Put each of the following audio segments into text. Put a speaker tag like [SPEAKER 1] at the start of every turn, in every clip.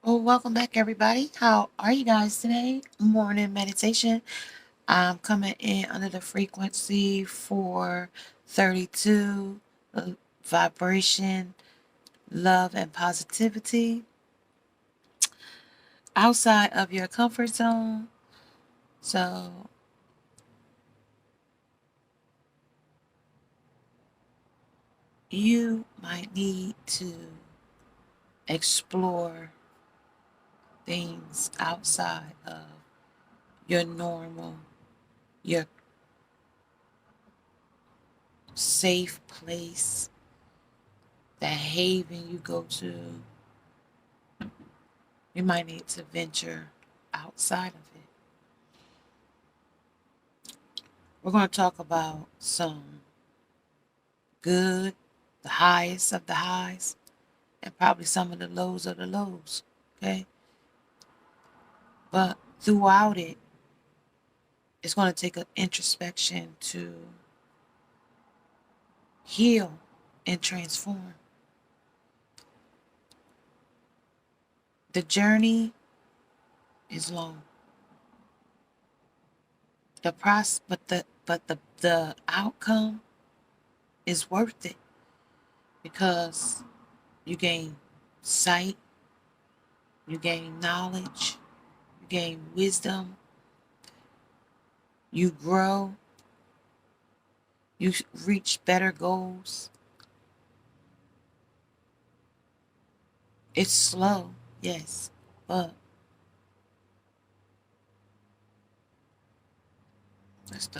[SPEAKER 1] Well, welcome back, everybody. How are you guys today? Morning meditation. I'm coming in under the frequency 432, vibration, love, and positivity. Outside of your comfort zone. So, you might need to explore things outside of your normal, your safe place, that haven you go to. You might need to venture outside of it. We're going to talk about some good, the highest of the highs, and probably some of the lows of the lows. Okay? But throughout it, it's going to take an introspection to heal and transform. The journey is long. The outcome is worth it because you gain sight, you gain knowledge, you gain wisdom, you grow, you reach better goals. It's slow, yes, but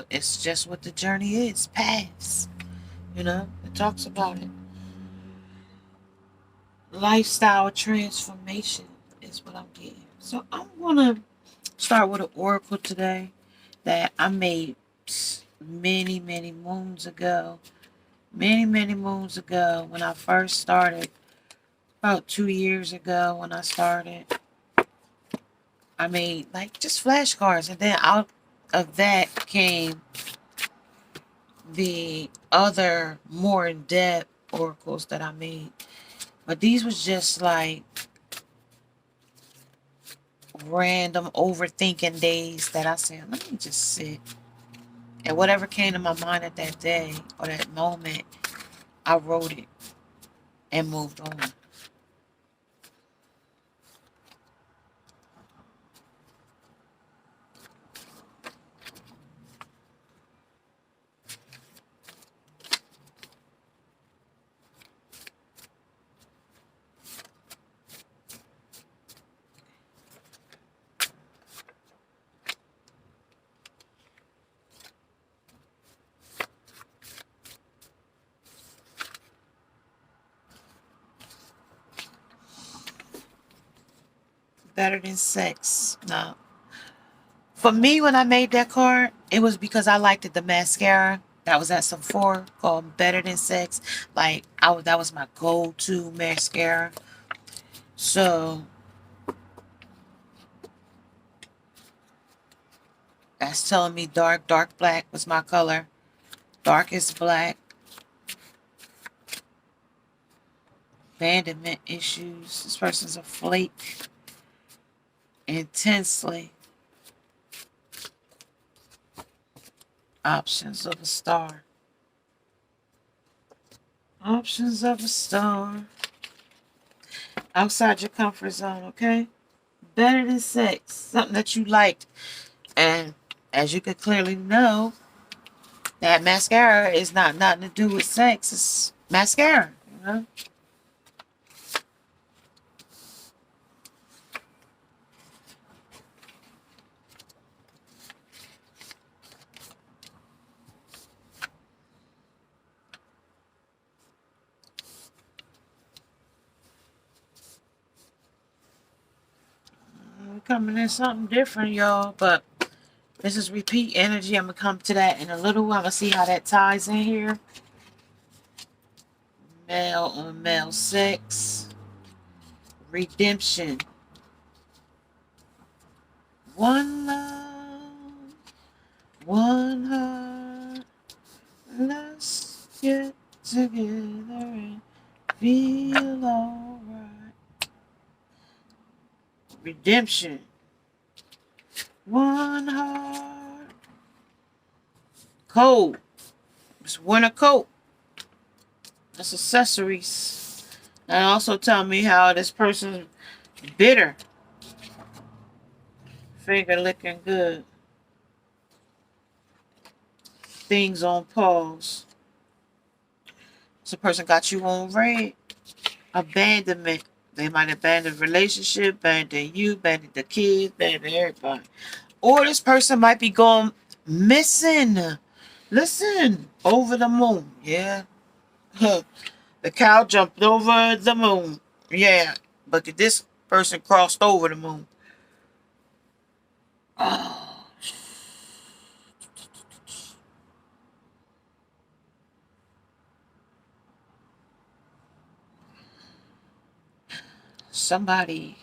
[SPEAKER 1] it's just what the journey is. Paths, it talks about it. Lifestyle transformation is what I'm getting. So I'm gonna start with an oracle today that I made many, many moons ago. Many moons ago when I first started, about 2 years ago when I started. I made like just flashcards, and then out of that came the other more in-depth oracles that I made. But these was just like random overthinking days that I said, let me just sit. And whatever came to my mind at that day or that moment, I wrote it and moved on. Better than sex. No. For me, when I made that card, it was because I liked it, the mascara that was at Sephora called Better Than Sex. Like, that was my go-to mascara. So, that's telling me dark black was my color. Darkest black. Abandonment issues. This person's a flake. Intensely. Options of a star. Options of a star. Outside your comfort zone, okay? Better than sex. Something that you liked. And as you could clearly know, that mascara is not nothing to do with sex. It's mascara, you know? We're coming in something different, y'all. But this is repeat energy. I'm going to come to that in a little while. I'm going to see how that ties in here. Male on male sex. Redemption. One love. One heart. Let's get together and feel alright. Redemption. One heart. Cold. It's winter coat. That's accessories. And also tell me how this person's bitter. Finger licking good. Things on pause. This person got you on red. Abandonment. They might abandon the relationship, abandon you, abandon the kids, abandon everybody. Or this person might be going missing. Listen, over the moon. Yeah. The cow jumped over the moon. Yeah. But this person crossed over the moon. Oh. Somebody.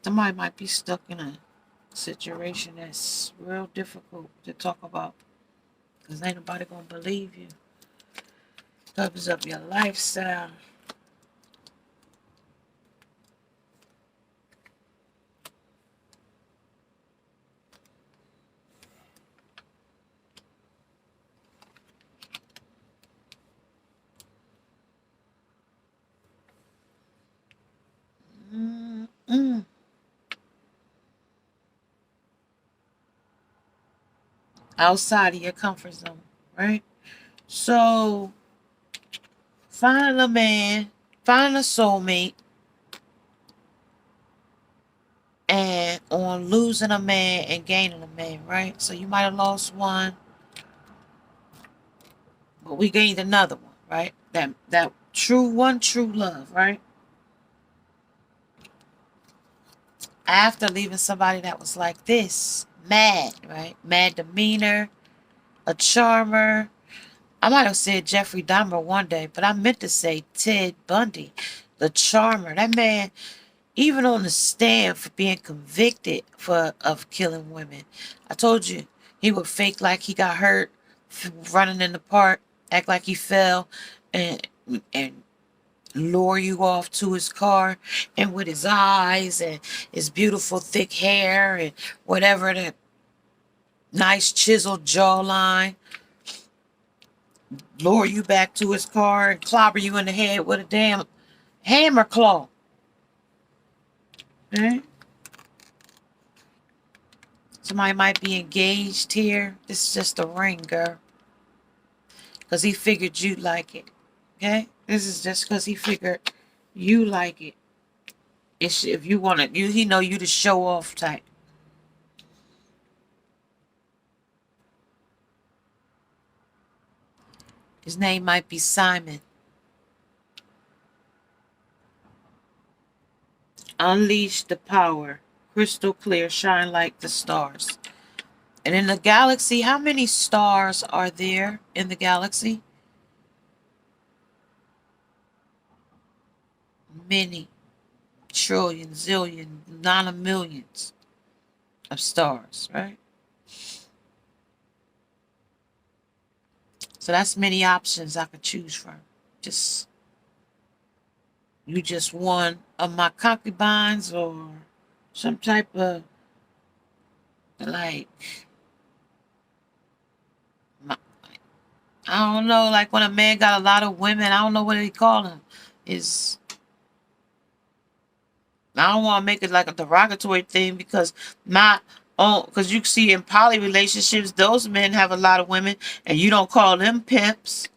[SPEAKER 1] Somebody might be stuck in a situation that's real difficult to talk about. Because ain't nobody gonna believe you. Covers up your lifestyle. Mm-mm. Outside of your comfort zone, right? So, finding a man, finding a soulmate, and on losing a man and gaining a man, right? So you might have lost one, but we gained another one, right? That true love, right? After leaving somebody that was like this, mad, right? Mad demeanor, a charmer. I might have said Jeffrey Dahmer one day, but I meant to say Ted Bundy, the charmer. That man, even on the stand for being convicted of killing women. I told you, he would fake like he got hurt running in the park, act like he fell, and and lure you off to his car, and with his eyes and his beautiful thick hair and whatever, that nice chiseled jawline, lure you back to his car and clobber you in the head with a damn hammer claw. Okay? Somebody might be engaged here. This is just a ring, girl. Because he figured you'd like it. Okay? This is just because he figured you like it. If you want it, he know you the show off type. His name might be Simon. Unleash the power. Crystal clear, shine like the stars. And in the galaxy, how many stars are there in the galaxy? Many. Trillion, zillion, not a millions of stars, right? So that's many options I could choose from. You just one of my concubines or some type of, like, I don't know, like when a man got a lot of women, I don't know what they call them. Is I don't want to make it like a derogatory thing because because you see in poly relationships, those men have a lot of women, and you don't call them pimps,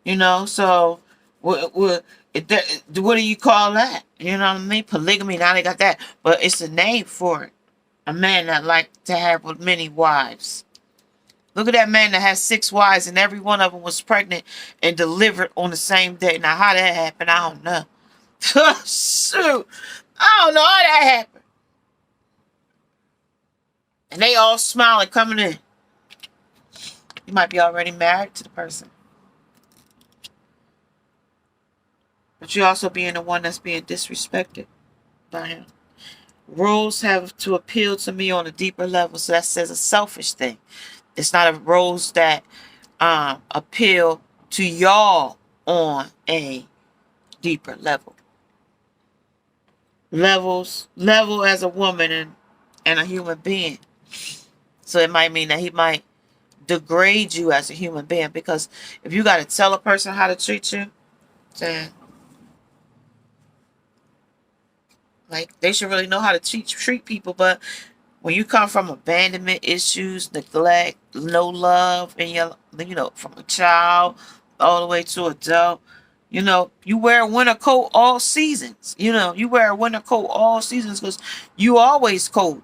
[SPEAKER 1] So, what do you call that? You know what I mean? Polygamy. Now they got that, but it's a name for it. A man that like to have many wives. Look at that man that has 6 wives, and every one of them was pregnant and delivered on the same day. Now, how that happened, I don't know. Shoot. I don't know how that happened. And they all smiling coming in. You might be already married to the person. But you're also being the one that's being disrespected by him. Roles have to appeal to me on a deeper level. So that says a selfish thing. It's not a roles that appeal to y'all on a deeper level. Level as a woman and a human being. So it might mean that he might degrade you as a human being, because if you got to tell a person how to treat you, then like they should really know how to treat people. But when you come from abandonment issues, neglect, no love, and from a child all the way to adult, you wear a winter coat all seasons. You wear a winter coat all seasons because you always cold.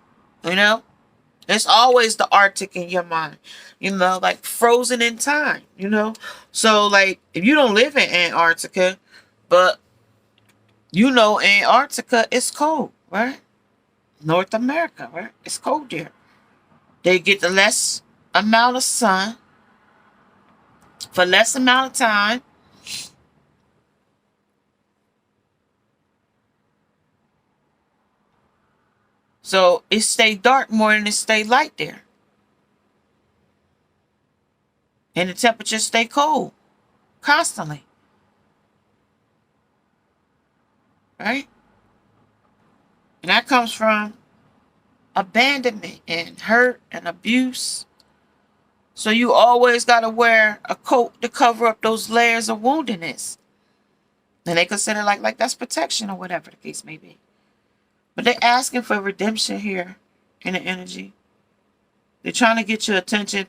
[SPEAKER 1] It's always the Arctic in your mind. Like frozen in time. So like if you don't live in Antarctica, but Antarctica is cold, right? North America, right? It's cold there. They get the less amount of sun for less amount of time. So it stay dark more than it stay light there. And the temperature stay cold constantly. Right? And that comes from abandonment and hurt and abuse. So you always got to wear a coat to cover up those layers of woundedness. And they consider like that's protection or whatever the case may be. But they're asking for redemption here in the energy. They're trying to get your attention.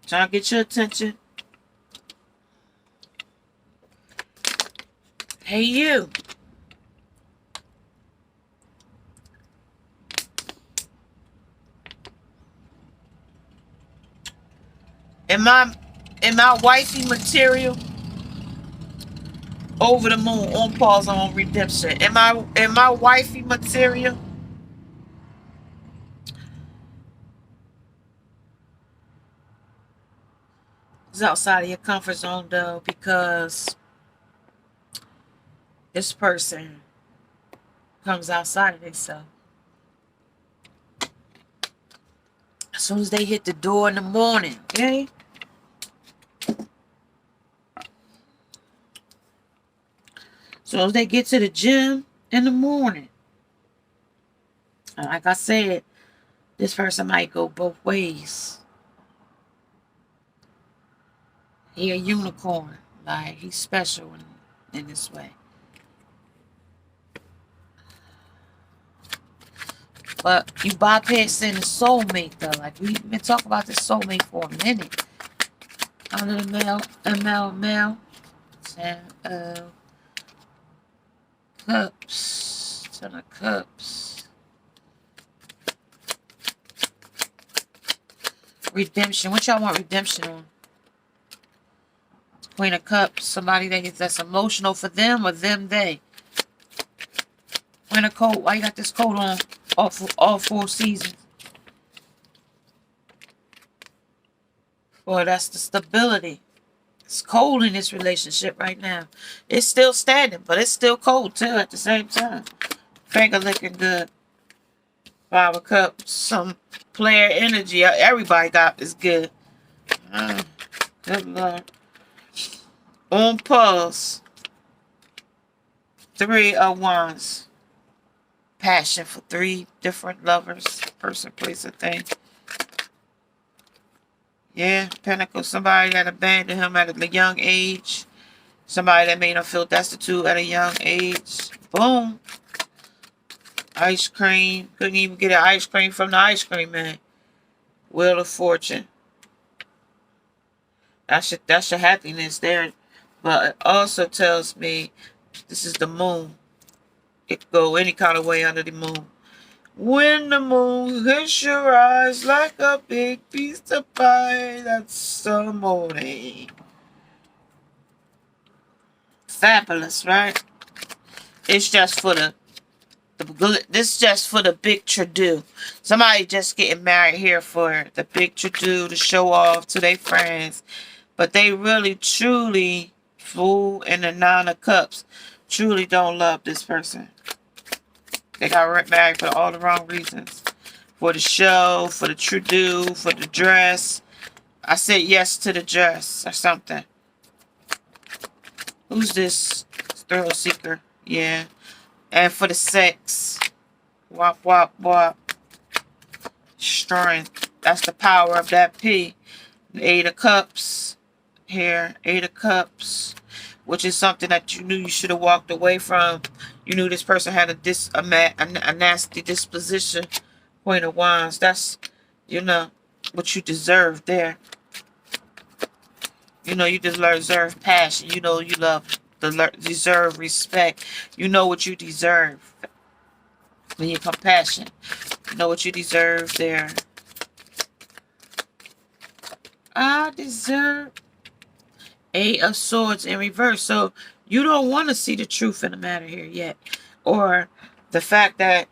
[SPEAKER 1] Trying to get your attention. Hey, you. Am I wifey material? Over the moon, on pause, on redemption. Am I wifey material? It's outside of your comfort zone though, because this person comes outside of themselves. As soon as they hit the door in the morning, okay? As soon as they get to the gym in the morning. Like I said, this person might go both ways. He a unicorn. Like, he's special in this way. But you bypassing the soulmate, though. Like, we've been talking about this soulmate for a minute. Under the male. Ten of Cups. Ten of Cups. Redemption. What y'all want redemption on? Queen of Cups. Somebody that's emotional for them or them they. Queen of Coat. Why you got this coat on all 4 seasons? Well, that's the stability. It's cold in this relationship right now. It's still standing, but it's still cold too at the same time. Finger looking good. 5 of Cups. Some player energy. Everybody got is good. Good Lord. On pause. 3 of Wands. Passion for 3 different lovers. Person, place, or thing. Yeah, Pentacle. Somebody that abandoned him at a young age. Somebody that made him feel destitute at a young age. Boom. Ice cream. Couldn't even get an ice cream from the ice cream man. Wheel of Fortune. That's your happiness there. But it also tells me this is the moon. It could go any kind of way under the moon. When the moon hits your eyes like a big piece of pie, that's the morning. Fabulous, right? It's just for the This is just for the big to-do. Somebody just getting married here for the big to-do, to show off to their friends. But they really, truly, Fool and the Nine of Cups, truly don't love this person. They got married for all the wrong reasons. For the show, for the to-do, for the dress. I said yes to the dress or something. Who's this thrill seeker? Yeah. And for the sex. Wop, wop, wop. Strength. That's the power of that P. The Eight of Cups. Here. Eight of Cups. Which is something that you knew you should have walked away from. You knew this person had a nasty disposition. Queen of Wands. That's, what you deserve there. You deserve passion. You deserve respect. You know what you deserve. When you're compassion. You know what you deserve there. I deserve Eight of Swords in reverse. So you don't want to see the truth in the matter here yet. Or the fact that,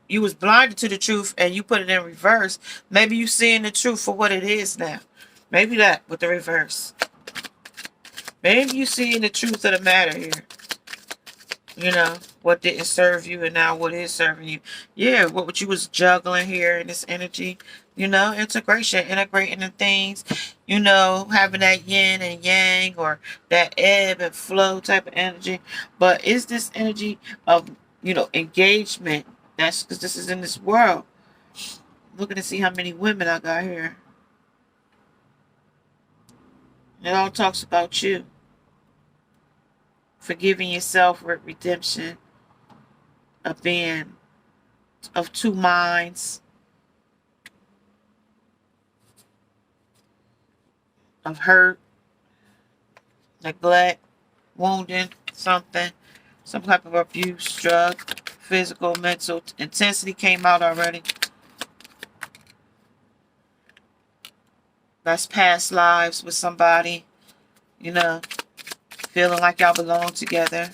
[SPEAKER 1] you was blinded to the truth and you put it in reverse. Maybe you seeing the truth for what it is now. Maybe that with the reverse. Maybe you seeing the truth of the matter here. What didn't serve you and now what is serving you. Yeah, what you was juggling here in this energy. Integration, integrating the things. Having that yin and yang or that ebb and flow type of energy. But is this energy of, engagement? That's because this is in this world. Looking to see how many women I got here. It all talks about you. Forgiving yourself with redemption. Of being of two minds. Of hurt. Neglect. Wounding. Something. Some type of abuse. Drug. Physical. Mental. Intensity came out already. That's past lives with somebody. Feeling like y'all belong together.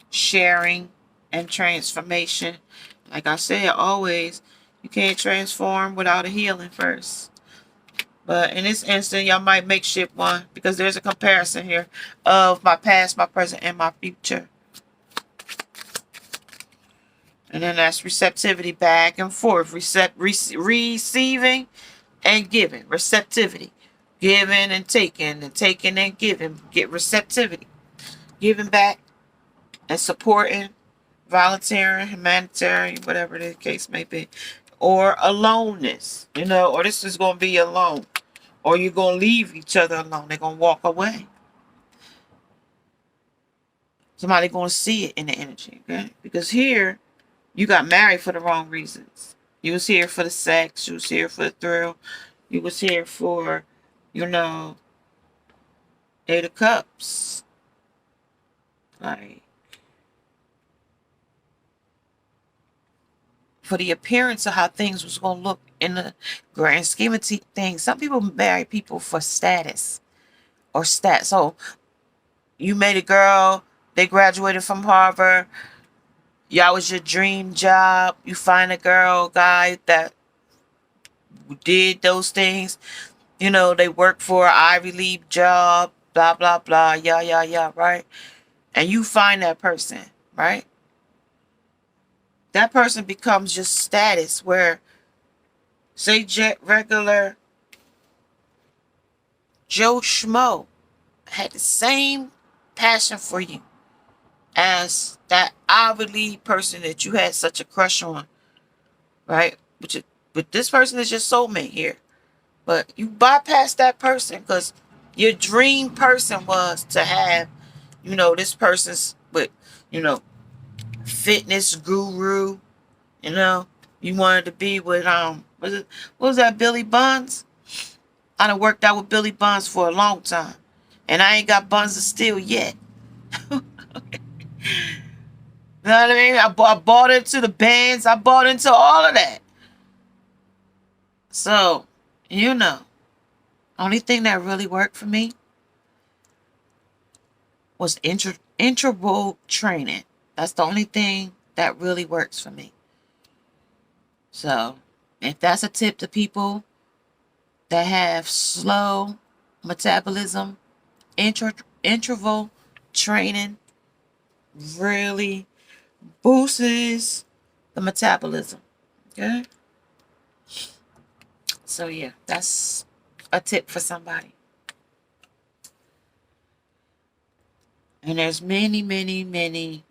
[SPEAKER 1] Sharing and transformation. Like I said, always, you can't transform without a healing first. But in this instant, y'all might make ship one because there's a comparison here of my past, my present, and my future. And then that's receptivity back and forth. Receiving and giving. Receptivity. Giving and taking and giving. Get receptivity. Giving back and supporting. Volunteering, humanitarian, whatever the case may be. Or aloneness. Or this is going to be alone. Or you're going to leave each other alone. They're going to walk away. Somebody going to see it in the energy. Okay? Because here, you got married for the wrong reasons. You was here for the sex. You was here for the thrill. You was here for, Eight of Cups. Like, for the appearance of how things was going to look in the grand scheme of things. Some people marry people for status or So, you made a girl. They graduated from Harvard. Y'all was your dream job. You find a girl, guy that did those things. They work for an Ivy League job. Blah, blah, blah. Yeah, right? And you find that person, right? That person becomes just status where, say, regular Joe Schmo had the same passion for you as that Ivy League person that you had such a crush on, right? But this person is your soulmate here. But you bypass that person because your dream person was to have, this person's with, fitness guru, you wanted to be with, what was that, Billy Buns? I done worked out with Billy Buns for a long time. And I ain't got buns of steel yet. You know what I mean? I bought into the bands. I bought into all of that. So, Only thing that really worked for me was interval training. That's the only thing that really works for me. So, if that's a tip to people that have slow metabolism, interval training really boosts the metabolism. Okay? So, yeah, that's a tip for somebody. And there's many, many, many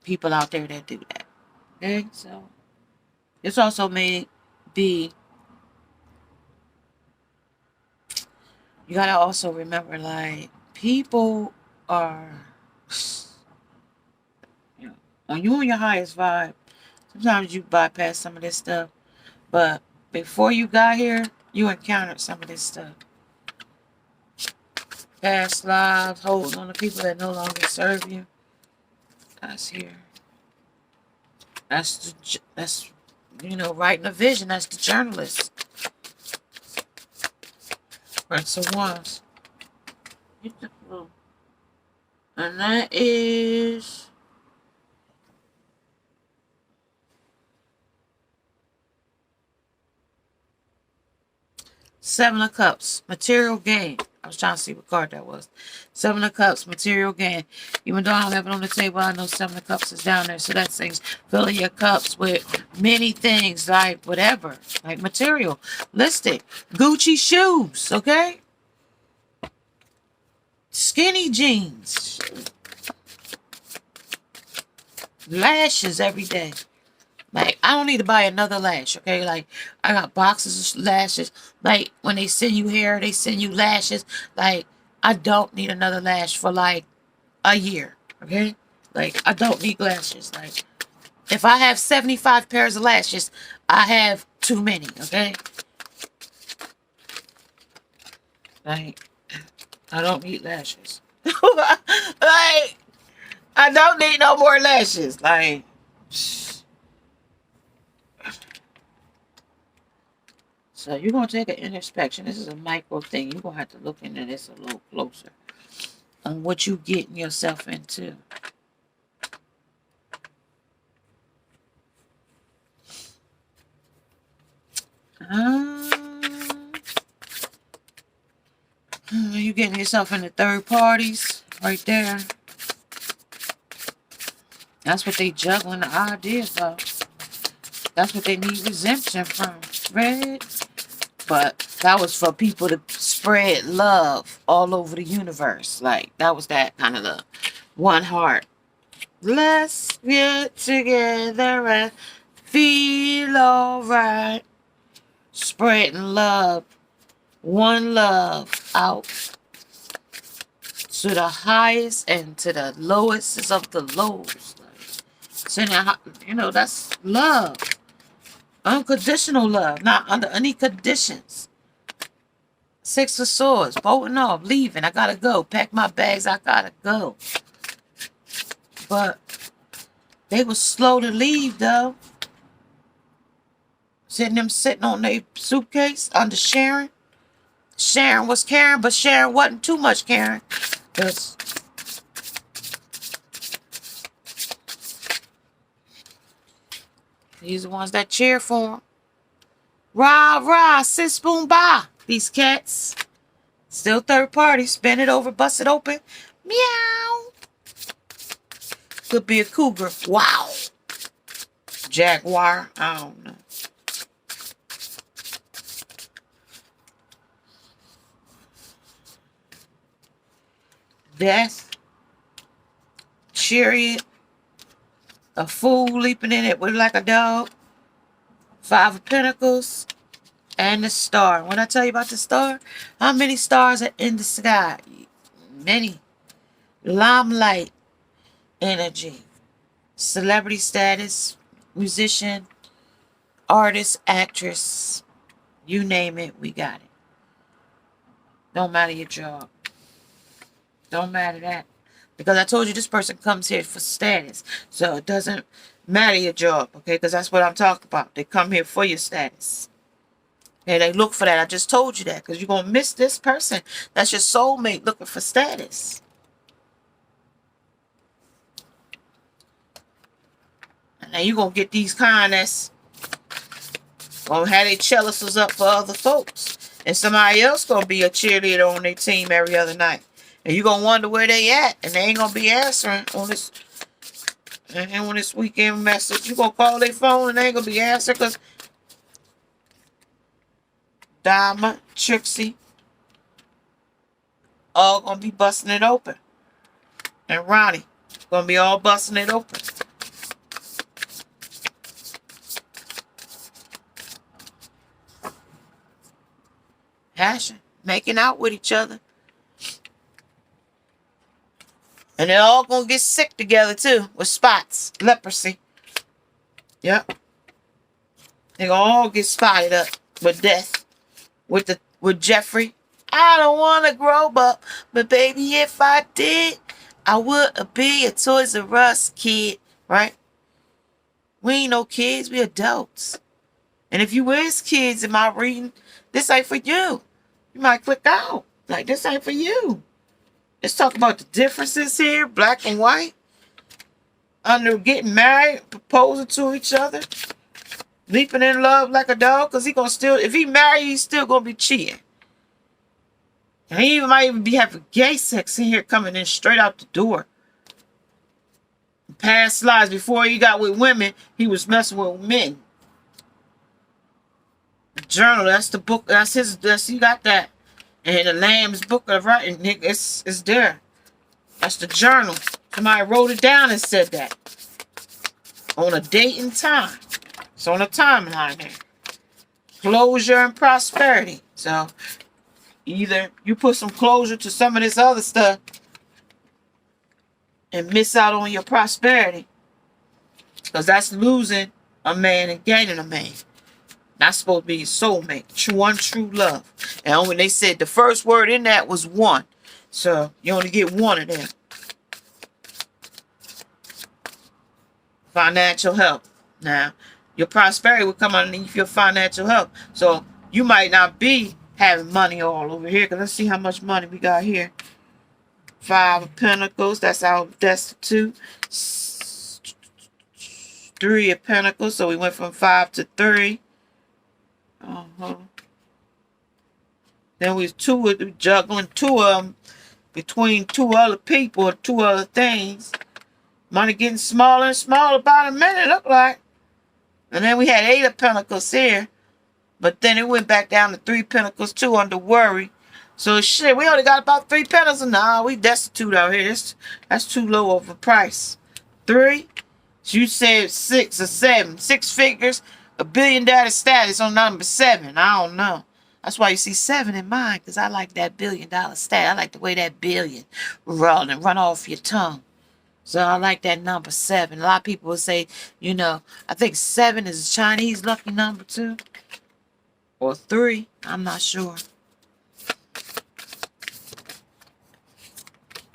[SPEAKER 1] people out there that do that. Okay? So, it's also may be, you gotta also remember, like, people are, you know, when you're on your highest vibe, sometimes you bypass some of this stuff. But before you got here, you encountered some of this stuff. Past lives, holding on to people that no longer serve you. That's here. That's writing a vision. That's the journalist. Prince of Wands. And that is Seven of Cups, material gain. I was trying to see what card that was. Seven of Cups, material gain. Even though I don't have it on the table, I know Seven of Cups is down there. So that things filling your cups with many things, like whatever, like materialistic. Gucci shoes, okay? Skinny jeans. Lashes every day. Like, I don't need to buy another lash, okay? Like, I got boxes of lashes. Like, when they send you hair, they send you lashes. Like, I don't need another lash for, like, a year, okay? Like, I don't need lashes. Like, if I have 75 pairs of lashes, I have too many, okay? Like, I don't need lashes. Like, I don't need no more lashes. Like, so you're going to take an introspection. This is a micro thing. You're going to have to look into this a little closer on what you getting yourself into. You getting yourself into third parties right there. That's what they juggling the ideas of. That's what they need exemption from. Right? But that was for people to spread love all over the universe. Like, that was that kind of the one heart. Let's get together and feel alright. Spreading love. One love out to the highest and to the lowest of the lows. Like, that's love. Unconditional love, not under any conditions. Six of Swords, bolting off, leaving. I gotta go. Pack my bags, I gotta go. But they were slow to leave, though. Sitting on their suitcase under Sharon. Sharon was caring, but Sharon wasn't too much caring. Because these are the ones that cheer for him. Rah, rah, sis, boom, bah. These cats. Still third party. Spin it over, bust it open. Meow. Could be a cougar. Wow. Jaguar. I don't know. Death. Chariot. A fool leaping in it with like a dog. Five of Pentacles. And the star. When I tell you about the star, how many stars are in the sky? Many. Limelight energy. Celebrity status. Musician. Artist. Actress. You name it, we got it. Don't matter your job. Don't matter that. Because I told you this person comes here for status. So it doesn't matter your job, okay? Because that's what I'm talking about. They come here for your status. Okay, they look for that. I just told you that because you're going to miss this person. That's your soulmate looking for status. And now you're going to get these kind that's going to have their chalices up for other folks. And somebody else going to be a cheerleader on their team every other night. And you're going to wonder where they at. And they ain't going to be answering on this weekend message. You're going to call their phone and they ain't going to be answering because Diamond, Trixie, all going to be busting it open. And Ronnie going to be all busting it open. Passion. Making out with each other. And they're all going to get sick together too. With spots. Leprosy. Yep. They're going to all get spotted up with death. With Jeffrey. I don't want to grow up. But baby, if I did, I would be a Toys R Us kid. Right? We ain't no kids. We adults. And if you is kids in my reading, this ain't for you. You might click out. Like, this ain't for you. Let's talk about the differences here. Black and white. Under getting married. Proposing to each other. Leaping in love like a dog. Because he gonna still, if he married, he's still gonna be cheating. And he might even be having gay sex in here coming in straight out the door. Past lives, before he got with women, he was messing with men. The journal, that's the book, he got that. And the Lamb's book of writing, it's there. That's the journal. Somebody wrote it down and said that. On a date and time. It's on a timeline there. Closure and prosperity. So, either you put some closure to some of this other stuff and miss out on your prosperity. Because that's losing a man and gaining a man. That's supposed to be your soulmate. One true love. And when they said the first word in that was one. So you only get one of them. Financial help. Now, your prosperity will come underneath your financial help. So you might not be having money all over here. Because let's see how much money we got here. 5 of Pentacles. That's our destitute. 3 of Pentacles. So we went from 5 to 3. Then we was juggling 2 of them between 2 other people, 2 other things. Money getting smaller and smaller by the minute, look like. And then we had 8 of Pentacles here. But then it went back down to 3 Pentacles, 2 under worry. So shit, we only got about 3 Pentacles. Nah, we destitute out here. That's too low of a price. 3. You said 6 or 7. 6 figures. A $1 billion status on number 7. I don't know. That's why you see 7 in mine. Because I like that $1 billion status. I like the way that billion run off your tongue. So I like that number 7. A lot of people will say, I think 7 is a Chinese lucky number too. Or 3. I'm not sure.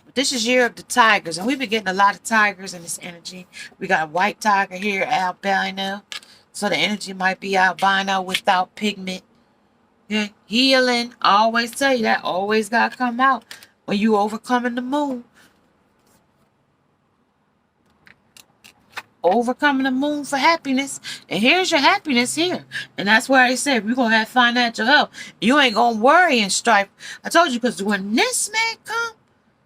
[SPEAKER 1] But this is year of the tigers. And we've been getting a lot of tigers in this energy. We got a white tiger here, albino. So the energy might be albino without pigment. Yeah. Healing. I always tell you that. Always got to come out when you overcoming the moon. Overcoming the moon for happiness. And here's your happiness here. And that's where I said we're going to have financial help. You ain't going to worry and strife. I told you because when this man come,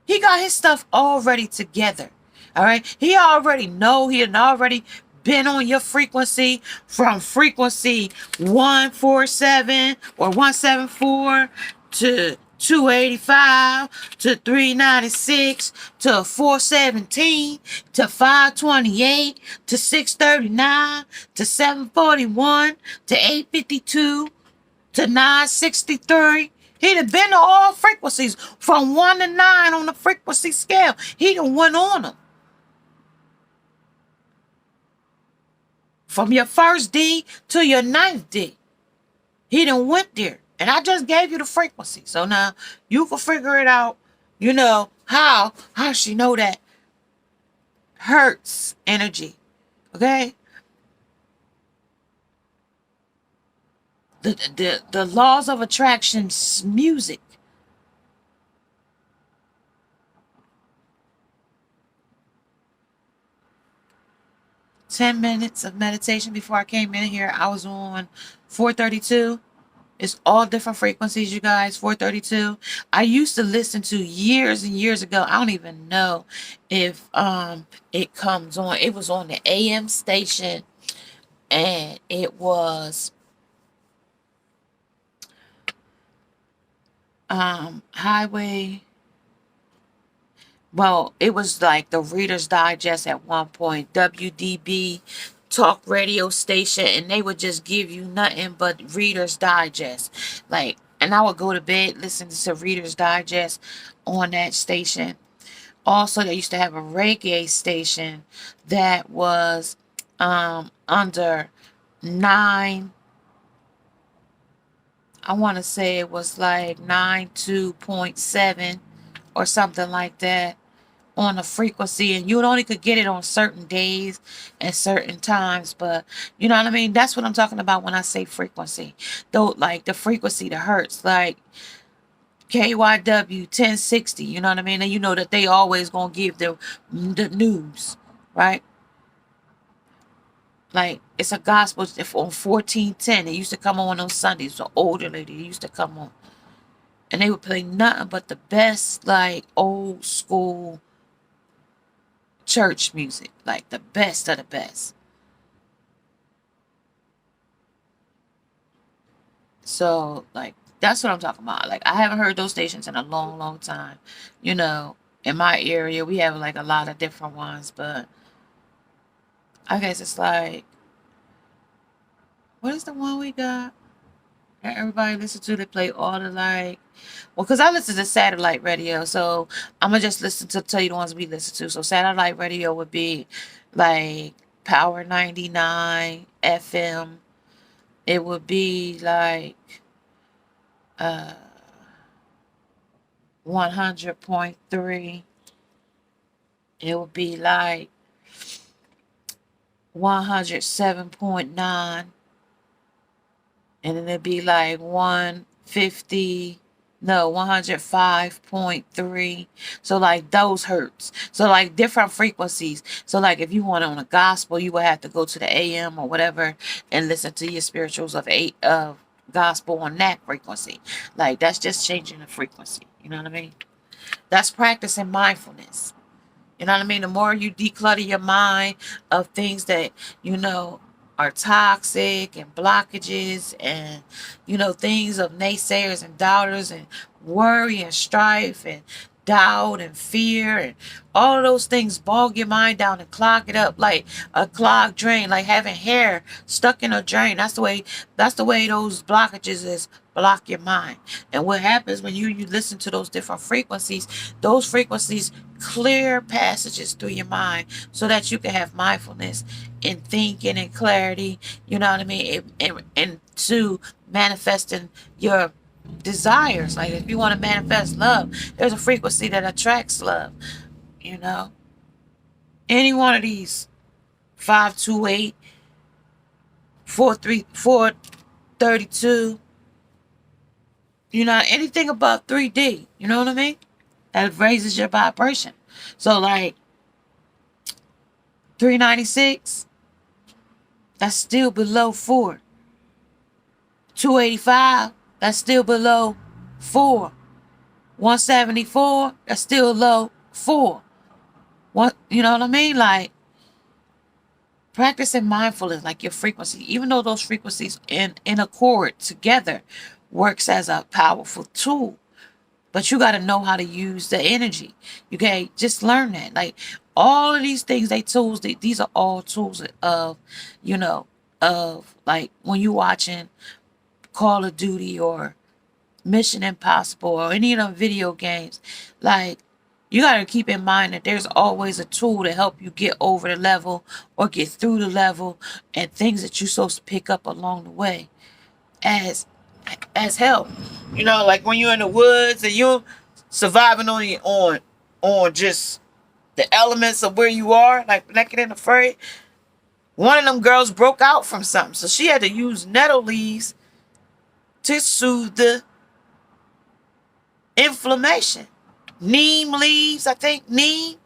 [SPEAKER 1] he got his stuff already together. All right. He already know. He had already been on your frequency from frequency 147 or 174 to 285 to 396 to 417 to 528 to 639 to 741 to 852 to 963. He done been to all frequencies from 1 to 9 on the frequency scale. He done went on them. From your first D to your 9th D. He done went there. And I just gave you the frequency. So now you can figure it out. How she know that? Hertz energy. Okay? the laws of attraction's music. "10 minutes of meditation before I came in here. I was on 432. It's all different frequencies, you guys. 432. I used to listen to years and years ago. I don't even know if it comes on. It was on the AM station, and it was highway. Well, it was like the Reader's Digest at one point, WDB talk radio station, and they would just give you nothing but Reader's Digest. Like, and I would go to bed listening to Reader's Digest on that station. Also, they used to have a reggae station that was under 9. I want to say it was like 92.7 or something like that on a frequency, and you only could get it on certain days and certain times. But you know what I mean? That's what I'm talking about when I say frequency. Though, like the frequency, the hertz, like KYW 1060. You know what I mean? And you know that they always gonna give the news, right? Like, it's a gospel on 1410. It used to come on Sundays. The older lady used to come on, and they would play nothing but the best, like old school church music, like the best of the best. So, like, that's what I'm talking about. Like, I haven't heard those stations in a long, long time. You know, in my area, we have like a lot of different ones, but I guess it's like, what is the one we got that everybody listen to? They play all the like, well, because I listen to satellite radio, so I'm gonna just listen to tell you the ones we listen to. So satellite radio would be like Power 99 FM. It would be like 100.3. It would be like 107.9. And then it'd be like 150, no, 105.3. So like those hertz. So like different frequencies. So like if you want on a gospel, you would have to go to the AM or whatever and listen to your spirituals of gospel on that frequency. Like, that's just changing the frequency. You know what I mean? That's practicing mindfulness. You know what I mean? The more you declutter your mind of things that, you know, are toxic and blockages and, you know, things of naysayers and doubters and worry and strife and doubt and fear and all of those things bog your mind down and clog it up like a clogged drain, like having hair stuck in a drain. That's the way those blockages is, block your mind. And what happens when you listen to those different frequencies, those frequencies clear passages through your mind so that you can have mindfulness in thinking and clarity, you know what I mean, and to manifesting your desires. Like, if you want to manifest love, there's a frequency that attracts love, you know. Any one of these 528, 432, you know, anything above 3D, you know what I mean? That raises your vibration. So like 396, that's still below 4. 285, that's still below 4. 174, that's still low 4. What, you know what I mean? Like, practicing mindfulness, like your frequency, even though those frequencies in accord together works as a powerful tool. But you got to know how to use the energy. You can't just learn that. Like, all of these things, these are all tools of, you know, of like when you watching Call of Duty or Mission Impossible or any of them video games. Like, you got to keep in mind that there's always a tool to help you get over the level or get through the level, and things that you're supposed to pick up along the way as help. You know, like when you're in the woods and you're surviving on just the elements of where you are, like naked and afraid. One of them girls broke out from something, so she had to use nettle leaves to soothe the inflammation. Neem leaves, I think. Neem.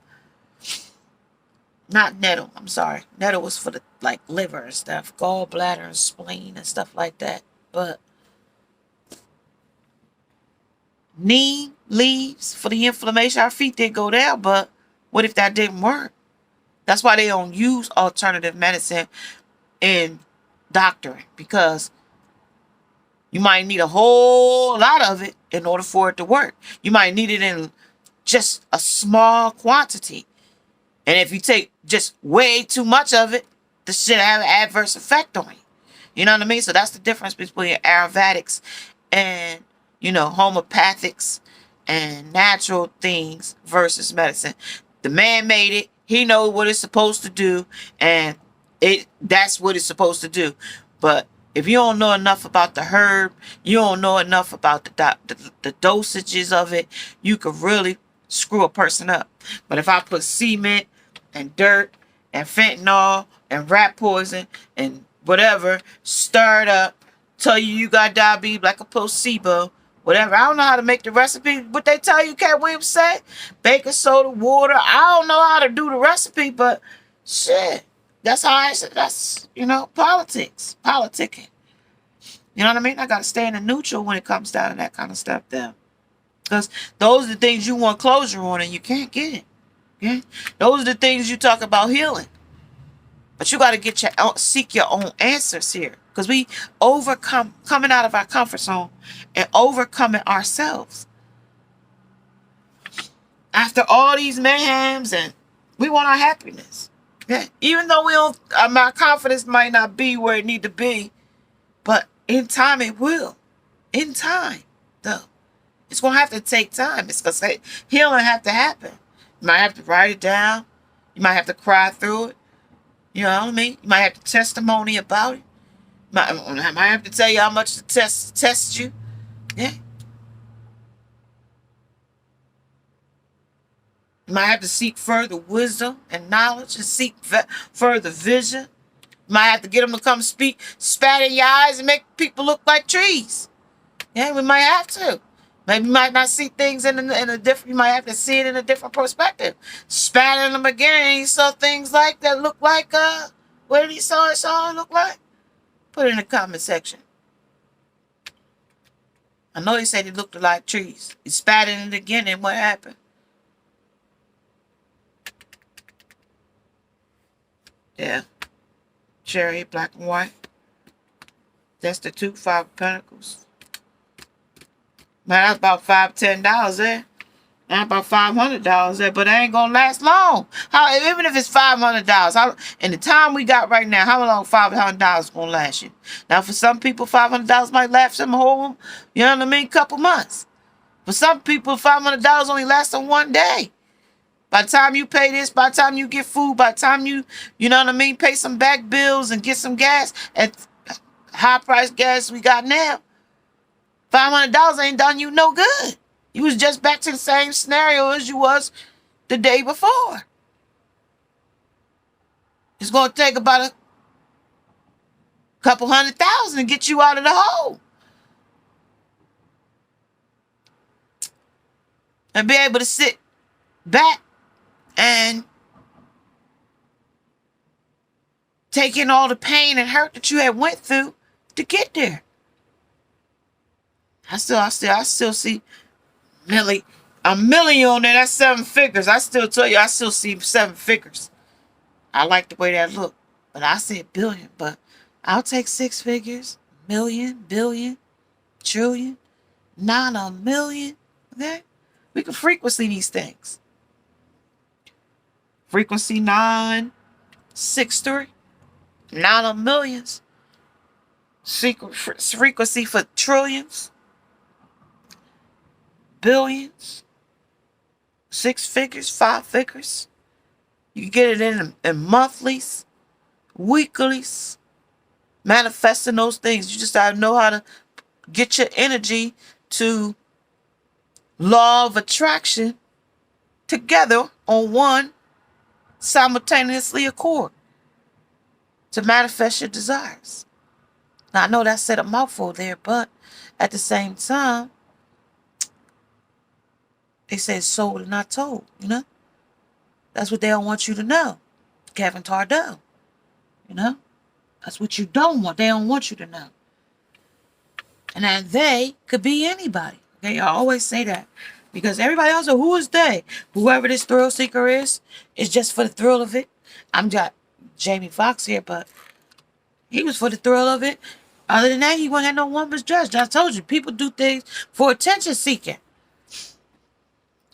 [SPEAKER 1] Not nettle. I'm sorry. Nettle was for the like liver and stuff. Gallbladder and spleen and stuff like that. But neem leaves for the inflammation. Our feet did go down, but what if that didn't work? That's why they don't use alternative medicine in doctoring, because you might need a whole lot of it in order for it to work. You might need it in just a small quantity. And if you take just way too much of it, this should have an adverse effect on you. You know what I mean? So that's the difference between Ayurvedics and, homeopathics and natural things versus medicine. The man made it. He knows what it's supposed to do, and that's what it's supposed to do. But if you don't know enough about the herb, you don't know enough about the dosages of it, you could really screw a person up. But if I put cement and dirt and fentanyl and rat poison and whatever, stir it up, tell you got diabetes like a placebo, whatever. I don't know how to make the recipe. What they tell you, Cat Williams say? Baking soda, water. I don't know how to do the recipe, but shit. That's how that's, politics. Politicking. You know what I mean? I got to stay in the neutral when it comes down to that kind of stuff there. Because those are the things you want closure on and you can't get it. Okay? Those are the things you talk about healing. But you got to seek your own answers here. Because we coming out of our comfort zone and overcoming ourselves. After all these mayhems, and we want our happiness. Okay? Even though we don't, my confidence might not be where it need to be, but in time it will. In time, though. It's going to have to take time. It's going to healing have to happen. You might have to write it down. You might have to cry through it. You know what I mean? You might have to testimony about it. I might have to tell you how much to test you. Yeah. You might have to seek further wisdom and knowledge and seek further vision. You might have to get them to come speak, spat in your eyes and make people look like trees. Yeah, we might have to. Maybe you might not see things in a different, you might have to see it in a different perspective. Spat in them again and you saw things like that look like, what did he saw it look like? Put it in the comment section. I know he said he looked like trees. He spat in it again and what happened? Yeah. Cherry, black and white. That's the 5 of Pentacles. Man, that's about $5-10 there. That's about $500 there, but it ain't gonna last long. Even if it's $500, in the time we got right now, how long $500 gonna last you? Now, for some people, $500 might last them a whole, couple months. For some people, $500 only lasts them one day. By the time you pay this, by the time you get food, by the time you pay some back bills and get some gas at high price gas we got now, $500 ain't done you no good. You was just back to the same scenario as you was the day before. It's going to take about a couple $100,000 to get you out of the hole. And be able to sit back and take in all the pain and hurt that you had went through to get there. I still see a million on there. That's 7 figures. I still tell you, I still see 7 figures. I like the way that look. But I said billion. But I'll take 6 figures. Million, billion, trillion, not a million. Okay? We can frequency these things. Frequency 963. Not a millions. Frequency for trillions. Billions. 6 figures, 5 figures. You can get it in monthlies, weeklies. Manifesting those things. You just gotta know how to get your energy to law of attraction together on one simultaneously accord to manifest your desires. Now, I know that said a mouthful there, but at the same time, they say sold and not told, you know? That's what they don't want you to know. Kevin Tardell, you know? That's what you don't want. They don't want you to know. And that they could be anybody. Okay, I always say that. Because everybody else, who is they? Whoever this thrill seeker is just for the thrill of it. I'm got Jamie Foxx here, but he was for the thrill of it. Other than that, he wouldn't have no woman's judge. I told you, people do things for attention seeking.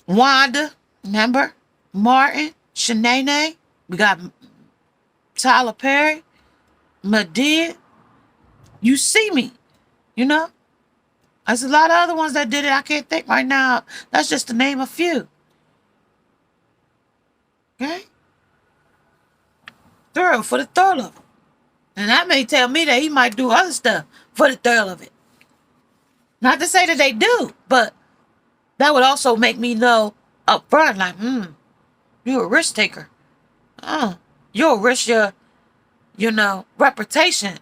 [SPEAKER 1] Wanda, remember? Martin, Shanae. We got Tyler Perry, Madea. You see me, you know? There's a lot of other ones that did it. I can't think right now. That's just to name a few. Okay? Thrill for the thrill of it. And that may tell me that he might do other stuff for the thrill of it. Not to say that they do, but that would also make me know up front, like, you're a risk taker. You'll risk your, reputation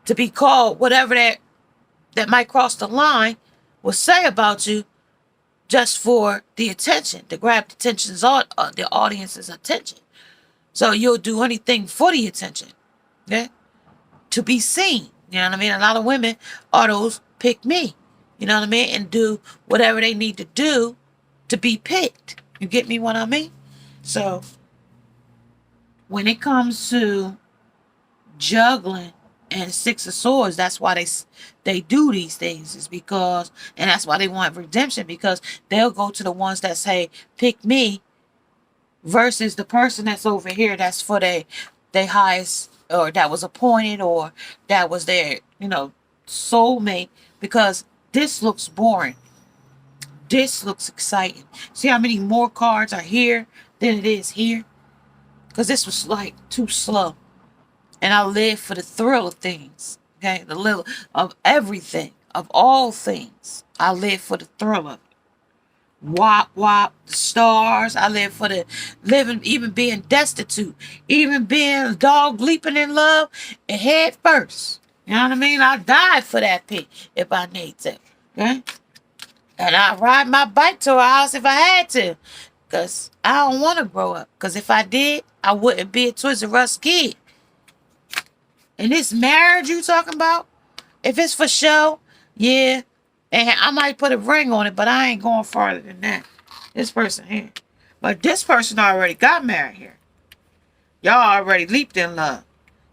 [SPEAKER 1] to be called whatever that might cross the line will say about you just for the attention, to grab the audience's attention. So you'll do anything for the attention, okay? To be seen, you know what I mean? A lot of women are those pick me, you know what I mean? And do whatever they need to do to be picked. You get me what I mean? So when it comes to juggling and Six of Swords, that's why they do these things, is because, and that's why they want redemption, because they'll go to the ones that say pick me versus the person that's over here that's for their highest, or that was appointed, or that was their soulmate, because this looks boring, this looks exciting. See how many more cards are here than it is here? Because this was like too slow. And I live for the thrill of things. Okay? The little of everything. Of all things. I live for the thrill of it. Wop, wop, the stars. I live for the living, even being destitute. Even being a dog leaping in love and head first. You know what I mean? I'll die for that pig if I need to. Okay? And I'll ride my bike to a house if I had to. Because I don't want to grow up. Because if I did, I wouldn't be a Toys R Us kid. And this marriage you talking about, if it's for show, yeah, and I might put a ring on it, but I ain't going farther than that. This person here. But this person already got married here. Y'all already leaped in love.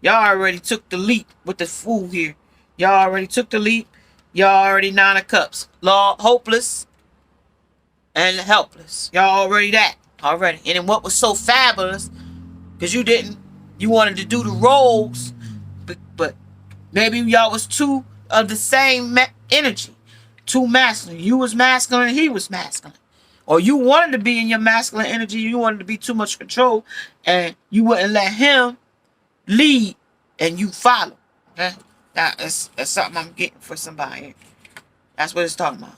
[SPEAKER 1] Y'all already took the leap with the fool here. Y'all already took the leap. Y'all already 9 of cups. Law, hopeless and helpless. Y'all already that. Already. And then what was so fabulous, because you wanted to do the roles, but maybe y'all was two of the same energy. Too masculine. You was masculine, he was masculine. Or you wanted to be in your masculine energy, you wanted to be too much control, and you wouldn't let him lead, and you follow. Okay? That's something I'm getting for somebody. That's what it's talking about.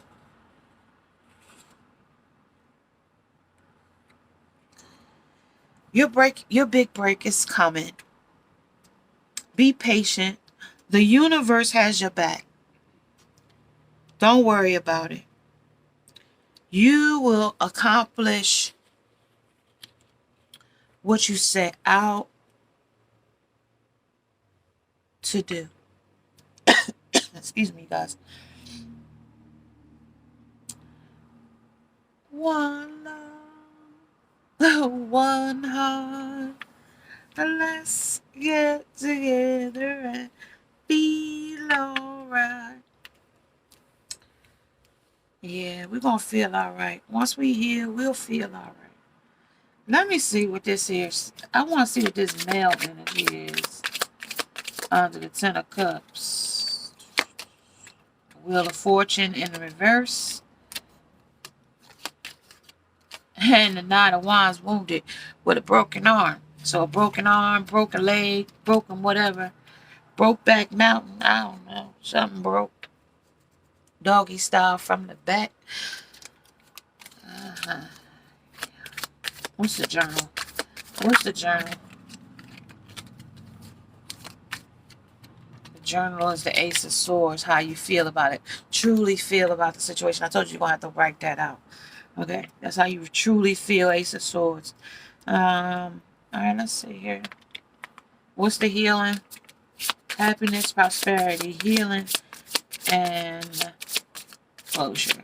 [SPEAKER 1] Your big break is coming. Be patient. The universe has your back. Don't worry about it. You will accomplish what you set out to do. Excuse me, guys. One love, one heart. Let's get together and feel alright. Yeah, we're going to feel alright. Once we heal, we'll feel alright. Let me see what this is. I want to see what this male energy is under the 10 of Cups. Wheel of Fortune in the reverse. And the 9 of Wands wounded with a broken arm. So a broken arm, broken leg, broken whatever. Broke back mountain. I don't know. Something broke. Doggy style from the back. What's the journal? What's the journal? The Journal is the Ace of Swords. How you feel about it. Truly feel about the situation. I told you you're going to have to write that out. Okay, that's how you truly feel, Ace of Swords. All right, let's see here. What's the healing? Happiness, prosperity, healing, and closure.